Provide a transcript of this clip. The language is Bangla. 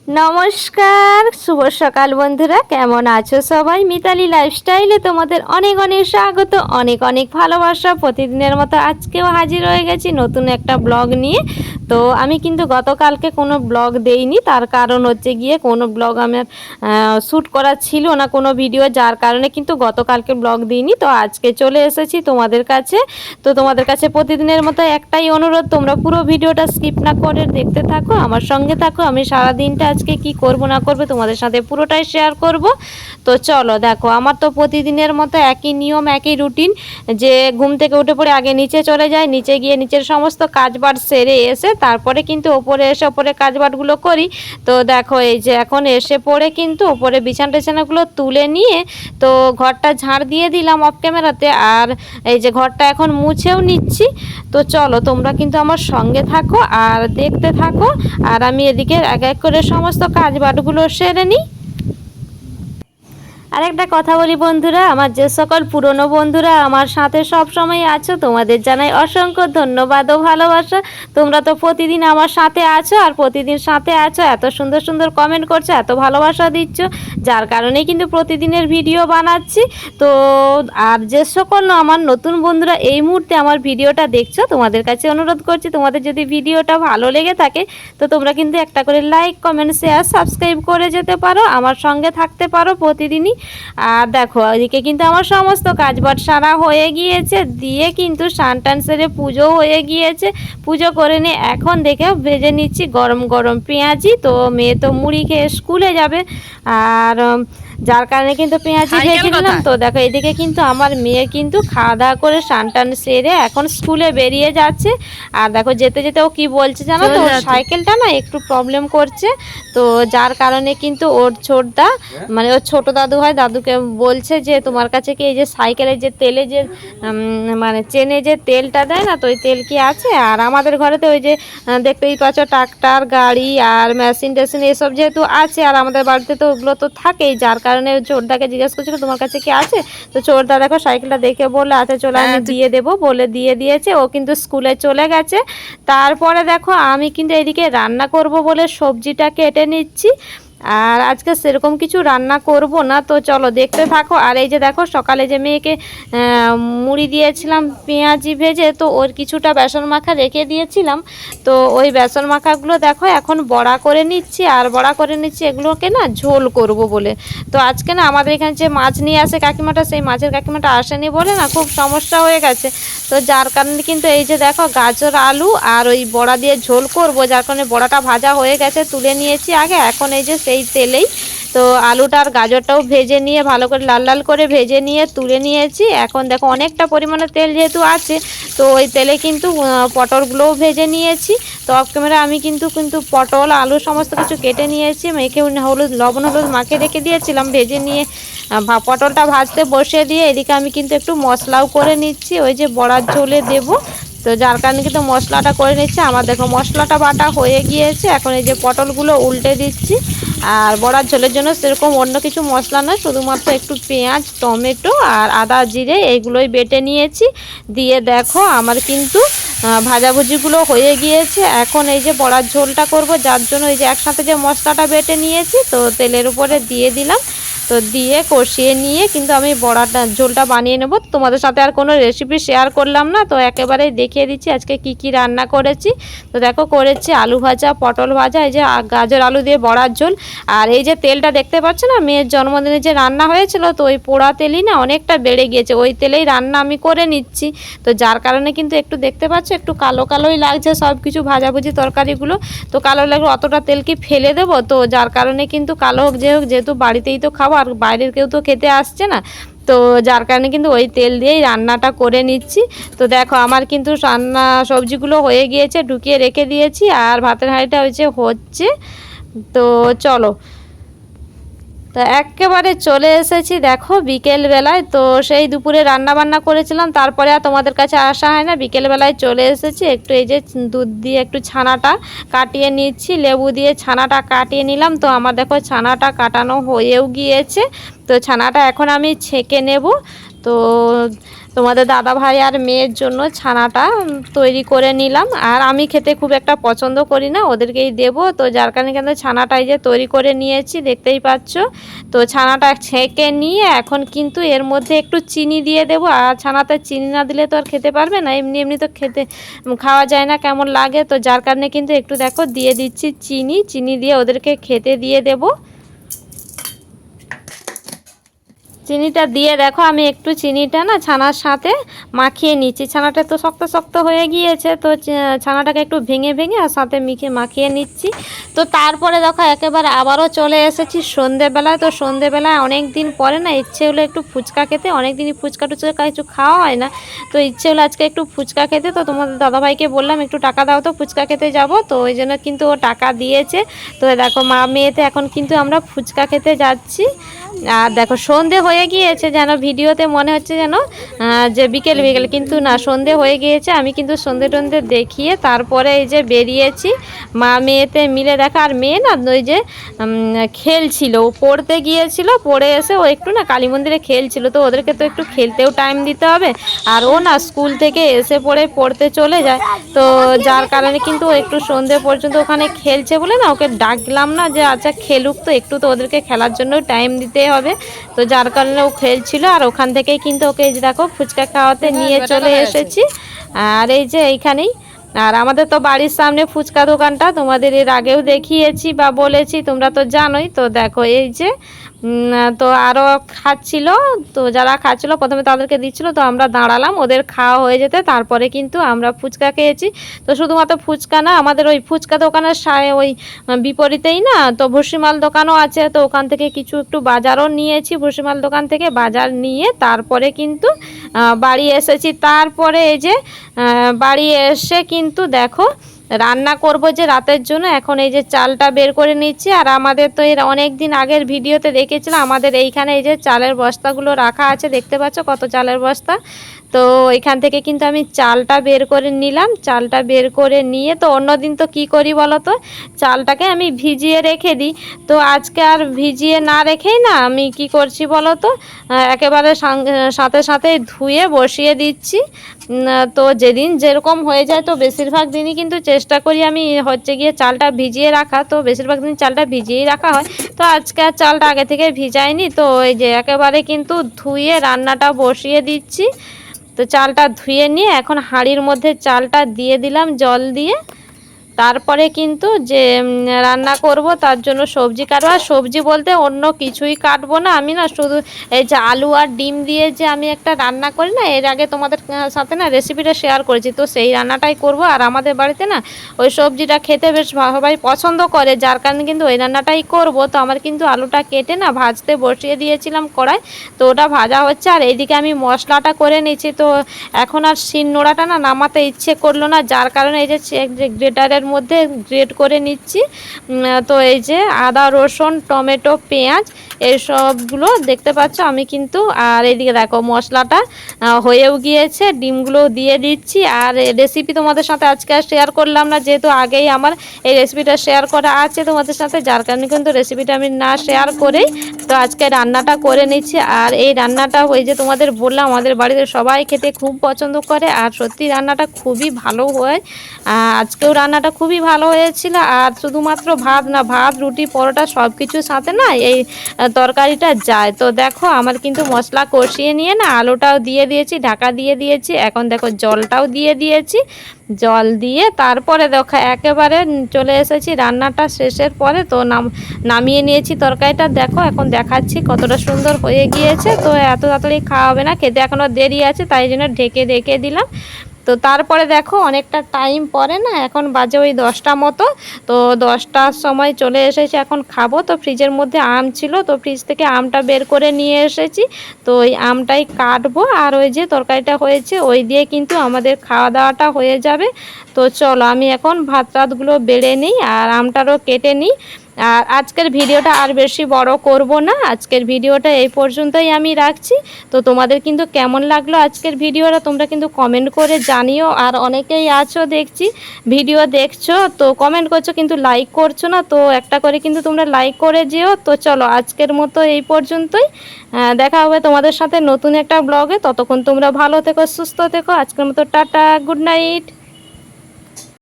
নমস্কার, শুভ সকাল বন্ধুরা। কেমন আছো সবাই? মিতালি লাইফস্টাইলে তোমাদের অনেক অনেক স্বাগত, অনেক অনেক ভালোবাসা। প্রতিদিনের মতো আজকেও হাজির হয়ে গেছি নতুন একটা ব্লগ নিয়ে। তো আমি কিন্তু গতকালকে কোনো ব্লগ দেইনি, তার কারণ হচ্ছে গিয়ে কোনো ব্লগ আমার শ্যুট করা ছিল না, কোনো ভিডিও, যার কারণে কিন্তু গতকালকে ব্লগ দিইনি। তো আজকে চলে এসেছি তোমাদের কাছে। তো তোমাদের কাছে প্রতিদিনের মতো একটাই অনুরোধ, তোমরা পুরো ভিডিওটা স্কিপ না করে দেখতে থাকো, আমার সঙ্গে থাকো। আমি সারা দিনটা আজকে কি করব না করব তোমাদের সাথে পুরোটাই শেয়ার করব। তো চলো দেখো, আমার তো প্রতিদিনের মতো একই নিয়ম, একই রুটিন, যে ঘুম থেকে উঠে পড়ে আগে নিচে চলে যাই, নিচে গিয়ে নিচের সমস্ত কাজবাজ সেরে এসে তারপরে কিন্তু ওপরে এসে ওপরে কাজবাজগুলো করি। তো দেখো এই যে এখন এসে পড়ে কিন্তু ওপরে বিছানা টিছানাগুলো তুলে নিয়ে তো ঘরটা ঝাড় দিয়ে দিলাম অফ ক্যামেরাতে, আর এই যে ঘরটা এখন মুছেও নিচ্ছি। তো চলো তোমরা কিন্তু আমার সঙ্গে থাকো আর দেখতে থাকো, আর আমি এদিকে এক এক করে সমস্ত কাজবাজগুলো সেরে নিই। আরেকটা কথা বলি বন্ধুরা, আমার যে সকল পুরনো বন্ধুরা আমার সাথে সব সময় আছো, তোমাদের জানাই অসংখ্য ধন্যবাদ ও ভালোবাসা। তোমরা তো প্রতিদিন আমার সাথে আছো, আর প্রতিদিন সাথে আছো, এত সুন্দর সুন্দর কমেন্ট করছো, এত ভালোবাসা দিচ্ছ, যার কারণে কিন্তু প্রতিদিনের ভিডিও বানাচ্ছি। তো আর যে সকল আমার নতুন বন্ধুরা এই মুহূর্তে আমার ভিডিওটা দেখছো, তোমাদের কাছে অনুরোধ করছি, তোমাদের যদি ভিডিওটা ভালো লেগে থাকে তো তোমরা কিন্তু একটা করে লাইক, কমেন্ট, শেয়ার, সাবস্ক্রাইব করে যেতে পারো, আমার সঙ্গে থাকতে পারো প্রতিদিনই। আর দেখো এদিকে কিন্তু আমার সমস্ত কাজবাজ সারা হয়ে গিয়েছে, দিয়ে কিন্তু স্নান টান সেরে পুজো হয়ে গিয়েছে। পুজো করে নিয়ে এখন দেখে ভেজে নিচ্ছি গরম গরম পেঁয়াজি। তো মেয়ে তো মুড়ি খেয়ে স্কুলে যাবে, আর যার কারণে কিন্তু পেঁয়াজি ভেজে নিলাম। তো দেখো এদিকে কিন্তু আমার মেয়ে কিন্তু খাওয়া দাওয়া করে স্নান টান সেরে এখন স্কুলে বেরিয়ে যাচ্ছে। আর দেখো যেতে যেতে ও কি বলছে জানো তো, ওর সাইকেলটা না একটু প্রবলেম করছে। তো যার কারণে কিন্তু ওর ছোটদা, মানে ওর ছোট দাদু হয়, দাদুকে বলছে যে তোমার কাছে কি এই যে সাইকেলের যে তেলে যে মানে চেনে যে তেলটা দেয় না, তো ওই তেল কি আছে? আর আমাদের ঘরেতে ওই যে দেখতেই পাচ্ছ ট্রাক্টর গাড়ি আর মেশিন টেশিন এসব যেহেতু আছে, আর আমাদের বাড়িতে তো ওগুলো তো থাকেই, যার কারণে চোরদাকে জিজ্ঞেস করছিল তোমার কাছে কি আছে। তো চোরদা দেখো সাইকেলটা দেখে বললে আচ্ছা চলো আমি দিয়ে দেবো, বলে দিয়ে দিয়েছে। ও কিন্তু স্কুলে চলে গেছে। তারপরে দেখো আমি কিন্তু এদিকে রান্না করব বলে সবজিটা কেটে নিচ্ছি। আর আজকে সেরকম কিছু রান্না করব না, তো চলো দেখতে থাকো। আর এই যে দেখো সকালে যে মেয়েকে মুড়ি দিয়েছিলাম পেঁয়াজি ভেজে, তো ওর কিছুটা বেসন মাখা রেখে দিয়েছিলাম। তো ওই বেসন মাখাগুলো দেখো এখন বড়া করে নিচ্ছি, আর বড়া করে নিচ্ছি এগুলোকে না ঝোল করব বলে। তো আজকে না আমাদের এখানে যে মাছ নিয়ে আসে কাকিমাটা, সেই মাছের কাকিমাটা আসেনি বলে না খুব সমস্যা হয়ে গেছে। তো যার কারণে কিন্তু এই যে দেখো গাজর আলু আর ওই বড়া দিয়ে ঝোল করব, যার কারণে বড়াটা ভাজা হয়ে গেছে, তুলে নিয়েছি আগে। এখন এই যে সেই তেলেই তো আলুটা আর গাজরটাও ভেজে নিয়ে ভালো করে লাল লাল করে ভেজে নিয়ে তুলে নিয়েছি। এখন দেখো অনেকটা পরিমাণে তেল যেহেতু আছে, তো ওই তেলে কিন্তু পটলগুলোও ভেজে নিয়েছি। তো অফ ক্যামেরা আমি কিন্তু পটল আলু সমস্ত কিছু কেটে নিয়েছি, মেখে হলুদ লবণ হলুদ মাখিয়ে রেখে দিয়েছিলাম, ভেজে নিয়ে পটলটা ভাজতে বসিয়ে দিয়ে এদিকে আমি কিন্তু একটু মশলাও করে নিচ্ছি, ওই যে বড়ার ঝোলে দেবো। তো যার কারণে কিন্তু মশলাটা করে নিচ্ছে। আমার দেখো মশলাটা বাটা হয়ে গিয়েছে, এখন এই যে পটলগুলো উল্টে দিচ্ছি। আর বড়ার ঝোলের জন্য সেরকম অন্য কিছু মশলা না, শুধুমাত্র একটু পেঁয়াজ, টমেটো আর আদা জিরে এইগুলোই বেটে নিয়েছি। দিয়ে দেখো আমার কিন্তু ভাজাভুজিগুলো হয়ে গিয়েছে। এখন এই যে বড়ার ঝোলটা করব, যার জন্য এই যে একসাথে যে মশলাটা বেটে নিয়েছি তো তেলের উপরে দিয়ে দিলাম। তো দিয়ে কষিয়ে নিয়ে কিন্তু আমি বড়াটা ঝোলটা বানিয়ে নেব। তোমাদের সাথে আর কোনো রেসিপি শেয়ার করলাম না, তো একেবারেই দেখিয়ে দিচ্ছি আজকে কি কি রান্না করেছি। তো দেখো করেছি আলু ভাজা, পটল ভাজা, এই যে গাজর আলু দিয়ে বড়ার ঝোল। আর এই যে তেলটা দেখতে পাচ্ছ না, মেয়ের জন্মদিনে যে রান্না হয়েছিল, তো ওই পোড়া তেলই না অনেকটা বেড়ে গিয়েছে, ওই তেলেই রান্না আমি করে নিচ্ছি। তো যার কারণে কিন্তু একটু দেখতে পাচ্ছ একটু কালো কালোই লাগছে সব কিছু ভাজাভুজি তরকারিগুলো। তো কালো লাগলে অতটা তেল কি ফেলে দেবো? তো যার কারণে কিন্তু কালো হোক যে হোক, যেহেতু বাড়িতেই তো খাবো আর বাইরের কেউ তো খেতে আসছে না, তো যার কারণে কিন্তু ওই তেল দিয়েই রান্নাটা করে নিচ্ছি। তো দেখো আমার কিন্তু রান্না সবজিগুলো হয়ে গিয়েছে, ঢুকিয়ে রেখে দিয়েছি, আর ভাতের হাঁড়িটা হচ্ছে। তো চলো, তো একেবারে চলে এসেছি দেখো বিকেলবেলায়। তো সেই দুপুরে রান্না বান্না করেছিলাম, তারপরে আর তোমাদের কাছে আসা হয় না, বিকেলবেলায় চলে এসেছি। একটু এই যে দুধ দিয়ে একটু ছানাটা কাটিয়ে নিচ্ছি, লেবু দিয়ে ছানাটা কাটিয়ে নিলাম। তো আমার দেখো ছানাটা কাটানো হয়েও গিয়েছে, তো ছানাটা এখন আমি ছেঁকে নেব। তো তোমাদের দাদা ভাই আর মেয়ের জন্য ছানাটা তৈরি করে নিলাম। আর আমি খেতে খুব একটা পছন্দ করি না, ওদেরকেই দেব। তো যার কারণে কিন্তু ছানাটাই যে তৈরি করে নিয়েছি, দেখতেই পাচ্ছ। তো ছানাটা ছেঁকে নিয়ে এখন কিন্তু এর মধ্যে একটু চিনি দিয়ে দেবো। আর ছানাতে চিনি না দিলে তো আর খেতে পারবে না, এমনি এমনি তো খাওয়া যায় না, কেমন লাগে। তো যার কারণে কিন্তু একটু দেখো দিয়ে দিচ্ছি চিনি দিয়ে ওদেরকে খেতে দিয়ে দেবো। চিনিটা দিয়ে দেখো আমি একটু চিনিটা না ছানার সাথে মাখিয়ে নিচ্ছি। ছানাটা তো শক্ত শক্ত হয়ে গিয়েছে, তো ছানাটাকে একটু ভেঙে ভেঙে আর সাথে মাখিয়ে নিচ্ছি। তো তারপরে দেখো একেবারে আবারও চলে এসেছি সন্ধেবেলায়। তো সন্ধেবেলায় অনেক দিন পরে না ইচ্ছে হলো একটু ফুচকা খেতে, অনেক দিনই ফুচকা টুচকা কিছু খাওয়া হয় না। তো ইচ্ছে হলো আজকে একটু ফুচকা খেতে। তো তোমাদের দাদাভাইকে বললাম একটু টাকা দাও তো ফুচকা খেতে যাব, তো ওই জন্য কিন্তু ও টাকা দিয়েছে। তো দেখো মা মেয়েতে এখন কিন্তু আমরা ফুচকা খেতে যাচ্ছি। আর দেখো সন্ধে হয়ে গিয়েছে, যেন ভিডিওতে মনে হচ্ছে যেন যে বিকেল বিকেল, কিন্তু না, সন্ধে হয়ে গিয়েছে। আমি কিন্তু সন্ধে টন্ধে দেখিয়ে তারপরে এই যে বেরিয়েছি মা মেয়েতে মিলে। দেখা আর মেয়ে না ওই যে খেলছিল, ও পড়তে গিয়েছিল, পড়ে এসে ও একটু না কালী মন্দিরে খেলছিল। তো ওদেরকে তো একটু খেলতেও টাইম দিতে হবে, আর ও না স্কুল থেকে এসে পড়তে চলে যায়। তো যার কারণে কিন্তু ও একটু সন্ধে পর্যন্ত ওখানে খেলছে বলে না ওকে ডাকলাম না যে আচ্ছা খেলুক, তো একটু তো ওদেরকে খেলার জন্য টাইম দিতে হবে। তো যার কারণে ও খেলছিল, আর ওখান থেকেই কিন্তু ওকে এই যে দেখো ফুচকা খাওয়াতে নিয়ে চলে এসেছি। আর এই যে এইখানেই, আর আমাদের তো বাড়ির সামনে ফুচকা দোকানটা তোমাদের এর আগেও দেখিয়েছি বা বলেছি, তোমরা তো জানোই। তো দেখো এই যে তো আরও খাচ্ছিল, তো যারা খাচ্ছিল প্রথমে তাদেরকে দিচ্ছিল, তো আমরা দাঁড়ালাম ওদের খাওয়া হয়ে যেতে, তারপরে কিন্তু আমরা ফুচকা খেয়েছি। তো শুধুমাত্র ফুচকা না, আমাদের ওই ফুচকা দোকানের ওই বিপরীতেই না তো ভুসিমাল দোকানও আছে। তো ওখান থেকে কিছু একটু বাজারও নিয়েছি, ভুসিমাল দোকান থেকে বাজার নিয়ে তারপরে কিন্তু বাড়ি এসেছি। তারপরে এই যে বাড়ি এসে কিন্তু দেখো রান্না করব যে রাতের জন্য, এখন এই যে চালটা বের করে নিচ্ছি। আর আমাদের তো এর অনেক দিন আগের ভিডিওতে দেখেছিলাম আমাদের এইখানে এই যে চালের বস্তাগুলো রাখা আছে, দেখতে পাচ্ছ কত চালের বস্তা। তো এখান থেকে কিন্তু আমি চালটা বের করে নিলাম। চালটা বের করে নিয়ে তো অন্যদিন তো কি করি বলো তো, চালটাকে আমি ভিজিয়ে রেখে দিই। তো আজকে আর ভিজিয়ে না রেখেই না আমি কি করছি বলো তো, একেবারে সাথে সাথে ধুয়ে বসিয়ে দিচ্ছি। তো যেদিন যেরকম হয়ে যায়, তো বেশিরভাগ দিনই কিন্তু চেষ্টা করি আমি হচ্ছে গিয়ে চালটা ভিজিয়ে রাখা, তো বেশিরভাগ দিন চালটা ভিজিয়েই রাখা হয়। তো আজকে আর চালটা আগে থেকে ভিজাইনি, তো এই যে একেবারে কিন্তু ধুয়ে রান্নাটা বসিয়ে দিচ্ছি। তো চালটা ধুয়ে নিয়ে এখন হাঁড়ির মধ্যে চালটা দিয়ে দিলাম জল দিয়ে। তারপরে কিন্তু যে রান্না করব তার জন্য সবজি কাটবো। আর সবজি বলতে অন্য কিছুই কাটবো না, আমি না শুধু এই যে আলু আর ডিম দিয়ে যে আমি একটা রান্না করি না, এর আগে তোমাদের সাথে না রেসিপিটা শেয়ার করেছি, তো সেই রান্নাটাই করব। আর আমাদের বাড়িতে না ওই সবজিটা খেতে বেশ সবাই পছন্দ করে, যার কারণে কিন্তু ওই রান্নাটাই করব। তো আমার কিন্তু আলুটা কেটে না ভাজতে বসিয়ে দিয়েছিলাম কড়াই, তো ওটা ভাজা হচ্ছে। আর এইদিকে আমি মশলাটা করে নিচ্ছি। তো এখন আর শিল নোড়াটা না নামাতে ইচ্ছে করলো না, যার কারণে এই যে গ্রেটারের মধ্যে গ্রেট করে নিচ্ছি। তো এই যে আদা রসুন টমেটো পেঁয়াজ এই সবগুলো দেখতে পাচ্ছ আমি কিন্তু। আর এইদিকে দেখো মশলাটা হয়েও গিয়েছে, ডিমগুলো দিয়ে দিচ্ছি। আর রেসিপি তোমাদের সাথে আজকে আর শেয়ার করলাম না, যেহেতু আগেই আমার এই রেসিপিটা শেয়ার করা আছে তোমাদের সাথে, যার কারণে কিন্তু রেসিপিটা আমি না শেয়ার করেই তো আজকে রান্নাটা করে নিচ্ছি। আর এই রান্নাটা ওই যে তোমাদের বললাম আমাদের বাড়িতে সবাই খেতে খুব পছন্দ করে, আর সত্যি রান্নাটা খুবই ভালো হয়। আজকেও রান্নাটা খুবই ভালো হয়েছিল। আর শুধুমাত্র ভাত না, ভাত রুটি পরোটা সব কিছুর সাথে না এই তরকারিটা যায়। তো দেখো আমার কিন্তু মশলা কষিয়ে নিয়ে না আলুটাও দিয়ে দিয়েছি, ঢাকা দিয়ে দিয়েছি। এখন দেখো জলটাও দিয়ে দিয়েছি, জল দিয়ে তারপরে দেখো একেবারে চলে এসেছি রান্নাটা শেষের পরে। তো নামিয়ে নিয়েছি তরকারিটা, দেখো এখন দেখাচ্ছি কতটা সুন্দর হয়ে গিয়েছে। তো এত তাড়াতাড়ি খাওয়া হবে না, খেতে এখনও দেরি আছে, তাই জন্য ঢেকে রেখে দিলাম। তো তারপরে দেখো অনেকটা টাইম পরে না, এখন বাজে ওই 10টা মতো। তো 10টার সময় চলে এসেছি, এখন খাবো। তো ফ্রিজের মধ্যে আম ছিল, তো ফ্রিজ থেকে আমটা বের করে নিয়ে এসেছি। তো ওই আমটাই কাটবো, আর ওই যে তরকারিটা হয়েছে ওই দিয়ে কিন্তু আমাদের খাওয়া দাওয়াটা হয়ে যাবে। তো চলো আমি এখন ভাত টাতগুলো বেড়ে নিই আর আমটারও কেটে নিই। আর আজকের ভিডিওটা আর বেশি বড় করব না, আজকের ভিডিওটা এই পর্যন্তই আমি রাখছি। তো তোমাদের কিন্তু কেমন লাগলো আজকের ভিডিওটা তোমরা কিন্তু কমেন্ট করে জানিও। আর অনেকেই আছো দেখছি ভিডিও দেখছো তো কমেন্ট করছো কিন্তু লাইক করছো না, তো একটা করে কিন্তু তোমরা লাইক করে যেও। তো চলো আজকের মতো এই পর্যন্তই, দেখা হবে তোমাদের সাথে নতুন একটা ব্লগে। ততক্ষণ তোমরা ভালো থেকো, সুস্থ থেকো। আজকের মতো টাটা, গুড নাইট।